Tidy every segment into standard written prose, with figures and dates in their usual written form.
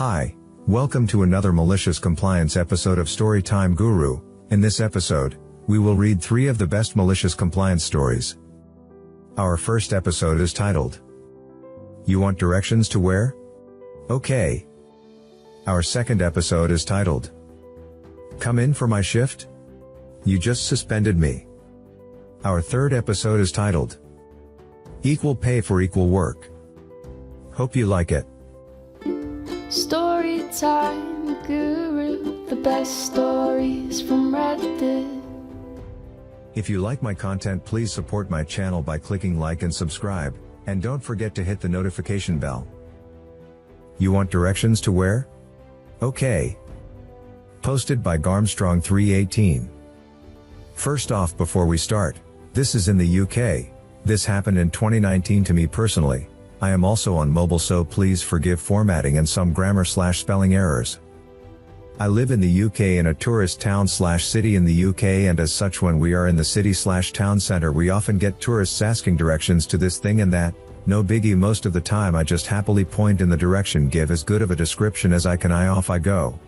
Hi, welcome to another Malicious Compliance episode of StorytimeGuru. In this episode, we will read 3 of the best malicious compliance stories. Our first episode is titled, You Want Directions to Where? Okay. Our second episode is titled, Come in for my shift? You just suspended me. Our third episode is titled, Equal Pay for Equal Work. Hope you like it. Storytime Guru, the best stories from Reddit. If you like my content, please support my channel by clicking like and subscribe, and don't forget to hit the notification bell. You want directions to where? Okay. Posted by Garmstrong318. First off, before we start, this is in the UK. This happened in 2019 to me personally. I am also on mobile, so please forgive formatting and some grammar/spelling errors. I live in the UK in a tourist town/city in the UK, and as such when we are in the city/town center we often get tourists asking directions to this thing and that. No biggie, most of the time I just happily point in the direction, give as good of a description as I can, off I go.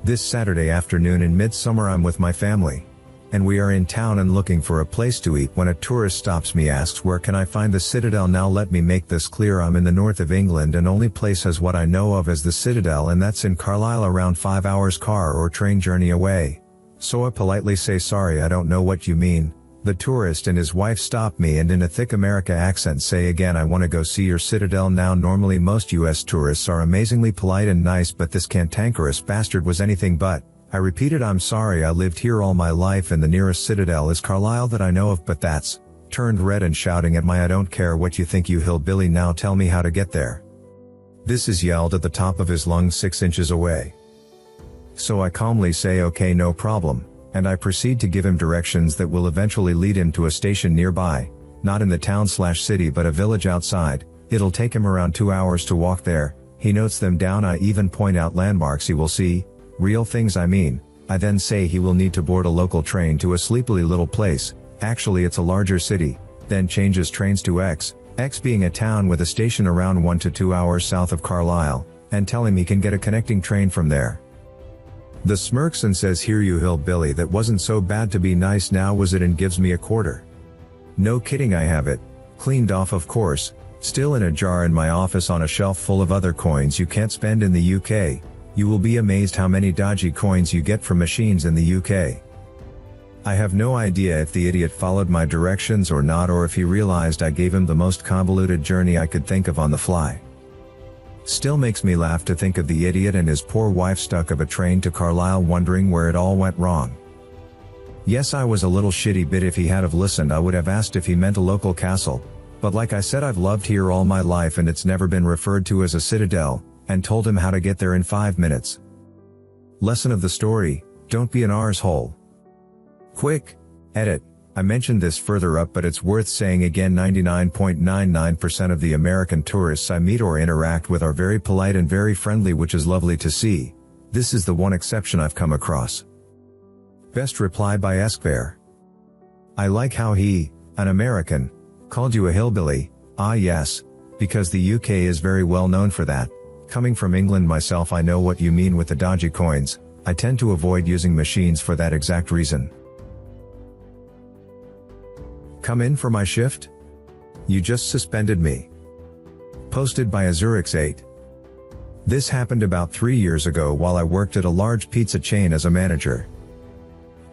This Saturday afternoon in midsummer I'm with my family. And we are in town and looking for a place to eat when a tourist stops me, asks where can I find the Citadel. Now let me make this clear, I'm in the north of England and only place as what I know of as the Citadel, and that's in Carlisle, around 5 hours car or train journey away. So I politely say, sorry, I don't know what you mean. The tourist and his wife stop me and in a thick America accent say again, I want to go see your Citadel. Now normally most US tourists are amazingly polite and nice, but this cantankerous bastard was anything but. I repeated, I'm sorry, I lived here all my life and the nearest Citadel is Carlisle that I know of, but that's, turned red and shouting at my, I don't care what you think, you hillbilly, now tell me how to get there. This is yelled at the top of his lungs 6 inches away. So I calmly say okay, no problem, and I proceed to give him directions that will eventually lead him to a station nearby, not in the town/city but a village outside. It'll take him around 2 hours to walk there. He notes them down, I even point out landmarks he will see. Real things, I mean. I then say he will need to board a local train to a sleepily little place, actually it's a larger city, then changes trains to X being a town with a station around 1 to 2 hours south of Carlisle, and tell him he can get a connecting train from there. The smirks and says, here you hillbilly, that wasn't so bad to be nice, now was it, and gives me a quarter. No kidding, I have it. Cleaned off of course, still in a jar in my office on a shelf full of other coins you can't spend in the UK. You will be amazed how many dodgy coins you get from machines in the UK. I have no idea if the idiot followed my directions or not, or if he realized I gave him the most convoluted journey I could think of on the fly. Still makes me laugh to think of the idiot and his poor wife stuck of a train to Carlisle wondering where it all went wrong. Yes, I was a little shitty bit. If he had have listened I would have asked if he meant a local castle, but like I said, I've loved here all my life and it's never been referred to as a citadel, and told him how to get there in 5 minutes. Lesson of the story, don't be an arsehole. Quick edit. I mentioned this further up, but it's worth saying again, 99.99% of the American tourists I meet or interact with are very polite and very friendly, which is lovely to see. This is the one exception I've come across. Best reply by Esquire. I like how he, an American, called you a hillbilly. Ah yes, because the UK is very well known for that. Coming from England myself, I know what you mean with the dodgy coins. I tend to avoid using machines for that exact reason. Come in for my shift? You just suspended me. Posted by Azurix8. This happened about 3 years ago while I worked at a large pizza chain as a manager.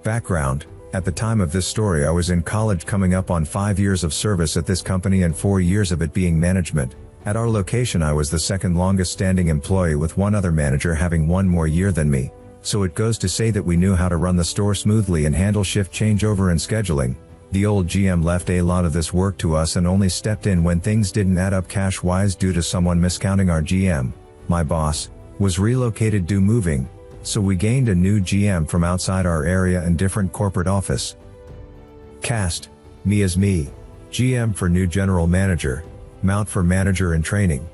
Background: at the time of this story I was in college, coming up on 5 years of service at this company and 4 years of it being management. At our location I was the second longest standing employee, with one other manager having 1 more year than me, so it goes to say that we knew how to run the store smoothly and handle shift changeover and scheduling. The old GM left a lot of this work to us and only stepped in when things didn't add up cash-wise due to someone miscounting. Our GM, my boss, was relocated due moving, so we gained a new GM from outside our area and different corporate office. Cast: me as me, GM for new general manager, Mount for manager in training.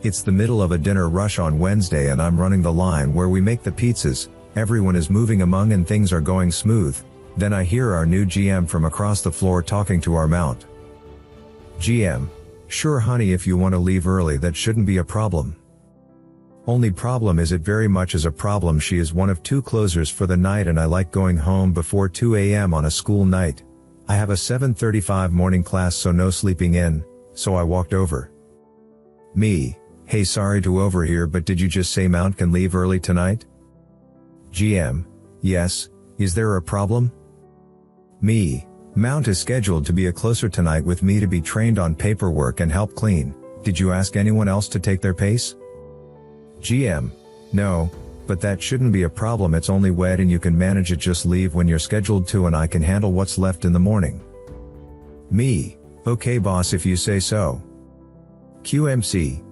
It's the middle of a dinner rush on Wednesday and I'm running the line where we make the pizzas. Everyone is moving among and things are going smooth. Then I hear our new GM from across the floor talking to our Mount. GM: sure honey, if you want to leave early that shouldn't be a problem. Only problem is it very much is a problem. She is one of 2 closers for the night and I like going home before 2 a.m. on a school night. I have a 7:35 morning class, so no sleeping in, so I walked over. Me, hey, sorry to overhear, but did you just say Mount can leave early tonight? GM, yes, is there a problem? Me, Mount is scheduled to be a closer tonight with me to be trained on paperwork and help clean. Did you ask anyone else to take their pace? GM, no, but that shouldn't be a problem. It's only wet and you can manage it. Just leave when you're scheduled to and I can handle what's left in the morning. Me, okay boss if you say so. QMC.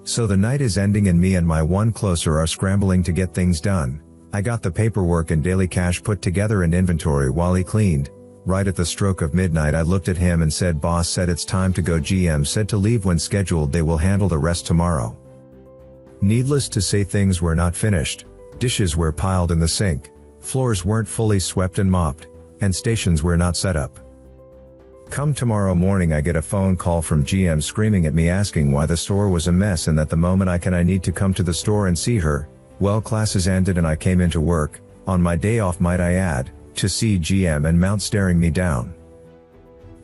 So the night is ending and me and my one closer are scrambling to get things done. I got the paperwork and daily cash put together and inventory while he cleaned. Right at the stroke of midnight I looked at him and said, boss said it's time to go. GM said to leave when scheduled. They will handle the rest tomorrow. Needless to say, things were not finished. Dishes were piled in the sink, floors weren't fully swept and mopped, and stations were not set up. Come tomorrow morning I get a phone call from GM screaming at me asking why the store was a mess and that the moment I need to come to the store and see her. Well, classes ended and I came into work, on my day off might I add, to see GM and Mount staring me down.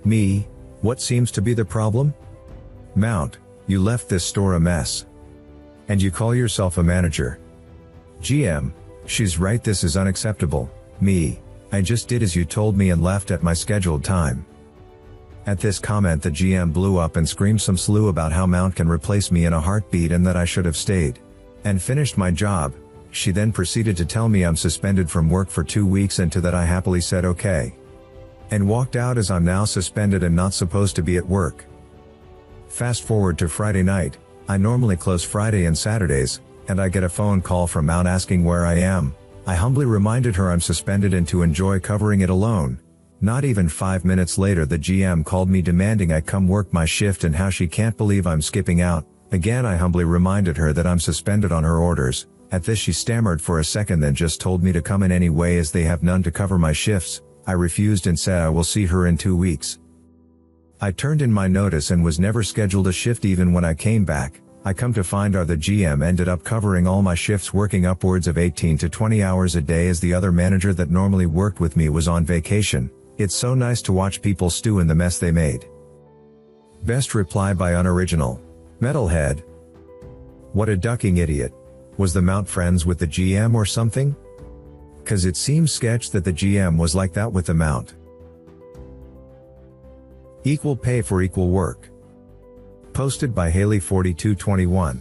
Me, what seems to be the problem? Mount, you left this store a mess. And you call yourself a manager? GM, she's right, this is unacceptable. Me, I just did as you told me and left at my scheduled time. At this comment the GM blew up and screamed some slew about how Mount can replace me in a heartbeat and that I should have stayed and finished my job. She then proceeded to tell me I'm suspended from work for 2 weeks, and to that I happily said okay. And walked out as I'm now suspended and not supposed to be at work. Fast forward to Friday night. I normally close Friday and Saturdays, and I get a phone call from Mount asking where I am. I humbly reminded her I'm suspended and to enjoy covering it alone. Not even 5 minutes later the GM called me demanding I come work my shift and how she can't believe I'm skipping out. Again I humbly reminded her that I'm suspended on her orders. At this she stammered for a second, then just told me to come in anyway as they have none to cover my shifts. I refused and said I will see her in 2 weeks. I turned in my notice and was never scheduled a shift. Even when I came back, I come to find out the GM ended up covering all my shifts, working upwards of 18 to 20 hours a day as the other manager that normally worked with me was on vacation. It's so nice to watch people stew in the mess they made. Best reply by unoriginal. Metalhead. What a ducking idiot. Was the Mount friends with the GM or something? Cause it seems sketch that the GM was like that with the Mount. Equal pay for equal work. Posted by Haley4221.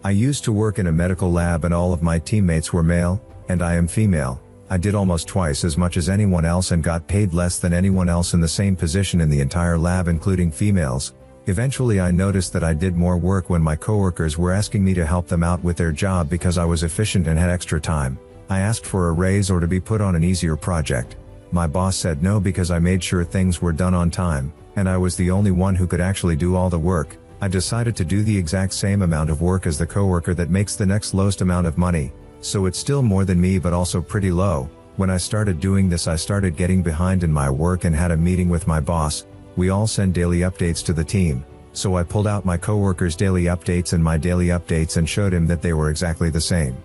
I used to work in a medical lab and all of my teammates were male, and I am female. I did almost twice as much as anyone else and got paid less than anyone else in the same position in the entire lab, including females. Eventually I noticed that I did more work when my coworkers were asking me to help them out with their job because I was efficient and had extra time. I asked for a raise or to be put on an easier project. My boss said no because I made sure things were done on time, and I was the only one who could actually do all the work. I decided to do the exact same amount of work as the coworker that makes the next lowest amount of money, so it's still more than me but also pretty low. When I started doing this I started getting behind in my work and had a meeting with my boss. We all send daily updates to the team, so I pulled out my coworkers' daily updates and my daily updates and showed him that they were exactly the same.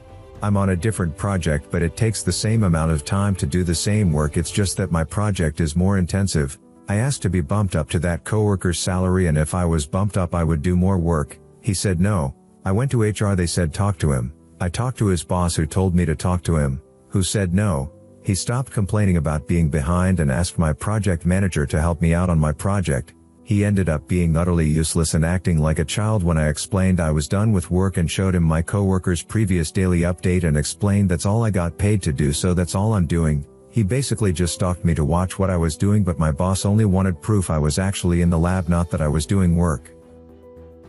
I'm on a different project but it takes the same amount of time to do the same work, it's just that my project is more intensive. I asked to be bumped up to that coworker's salary and if I was bumped up I would do more work. He said no. I went to HR, they said talk to him. I talked to his boss who told me to talk to him, who said no. He stopped complaining about being behind and asked my project manager to help me out on my project. He ended up being utterly useless and acting like a child when I explained I was done with work and showed him my coworker's previous daily update and explained that's all I got paid to do, so that's all I'm doing. He basically just stalked me to watch what I was doing, but my boss only wanted proof I was actually in the lab, not that I was doing work.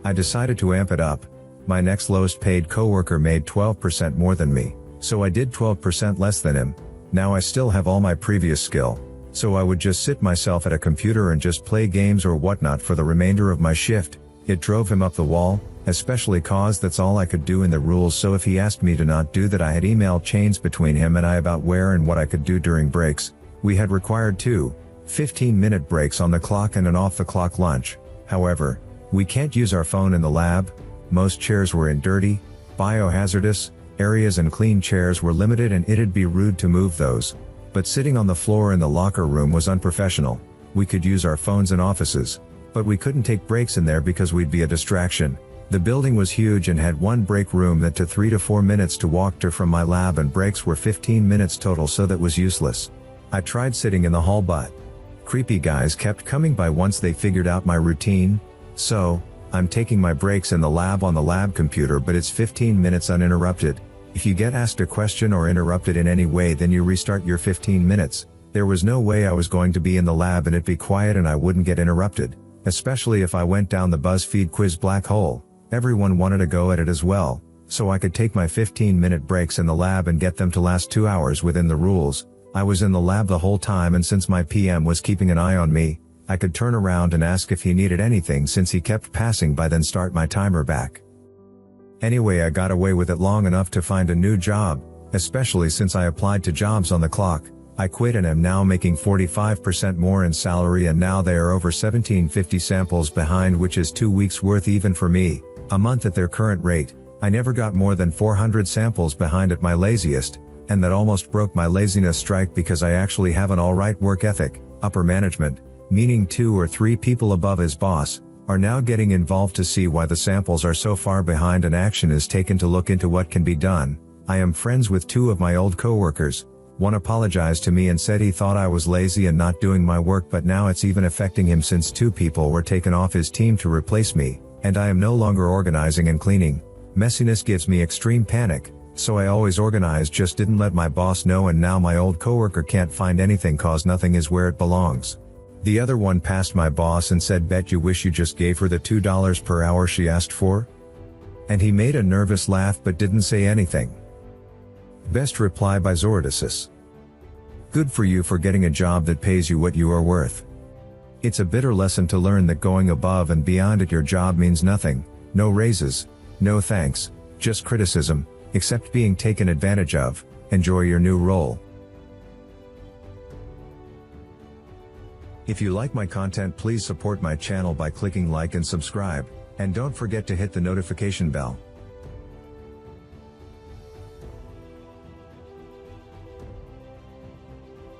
I decided to amp it up. My next lowest paid coworker made 12% more than me, so I did 12% less than him. Now I still have all my previous skill, so I would just sit myself at a computer and just play games or whatnot for the remainder of my shift. It drove him up the wall, especially cause that's all I could do in the rules, so if he asked me to not do that I had email chains between him and I about where and what I could do during breaks. We had required 2 15-minute breaks on the clock and an off-the-clock lunch. However, we can't use our phone in the lab. Most chairs were in dirty, biohazardous areas and clean chairs were limited, and it'd be rude to move those. But sitting on the floor in the locker room was unprofessional. We could use our phones in offices, but we couldn't take breaks in there because we'd be a distraction. The building was huge and had one break room that took 3 to 4 minutes to walk to from my lab, and breaks were 15 minutes total, so that was useless. I tried sitting in the hall, but creepy guys kept coming by once they figured out my routine. So, I'm taking my breaks in the lab on the lab computer, but it's 15 minutes uninterrupted. If you get asked a question or interrupted in any way, then you restart your 15 minutes. There was no way I was going to be in the lab and it be quiet and I wouldn't get interrupted, especially if I went down the BuzzFeed quiz black hole. Everyone wanted to go at it as well, so I could take my 15-minute breaks in the lab and get them to last 2 hours within the rules. I was in the lab the whole time, and since my PM was keeping an eye on me, I could turn around and ask if he needed anything since he kept passing by, then start my timer back. Anyway, I got away with it long enough to find a new job, especially since I applied to jobs on the clock. I quit and am now making 45% more in salary, and now they are over 1750 samples behind, which is 2 weeks worth even for me, a month at their current rate. I never got more than 400 samples behind at my laziest, and that almost broke my laziness strike because I actually have an alright work ethic. Upper management, meaning 2 or 3 people above his boss, are now getting involved to see why the samples are so far behind, and action is taken to look into what can be done. I am friends with 2 of my old coworkers. One apologized to me and said he thought I was lazy and not doing my work, but now it's even affecting him since 2 people were taken off his team to replace me, and I am no longer organizing and cleaning. Messiness gives me extreme panic, so I always organize, just didn't let my boss know, and now my old coworker can't find anything cause nothing is where it belongs. The other one passed my boss and said, "Bet you wish you just gave her the $2 per hour she asked for?" And he made a nervous laugh but didn't say anything. Best reply by Zordicis. Good for you for getting a job that pays you what you are worth. It's a bitter lesson to learn that going above and beyond at your job means nothing. No raises, no thanks, just criticism, except being taken advantage of. Enjoy your new role. If you like my content, please support my channel by clicking like and subscribe, and don't forget to hit the notification bell.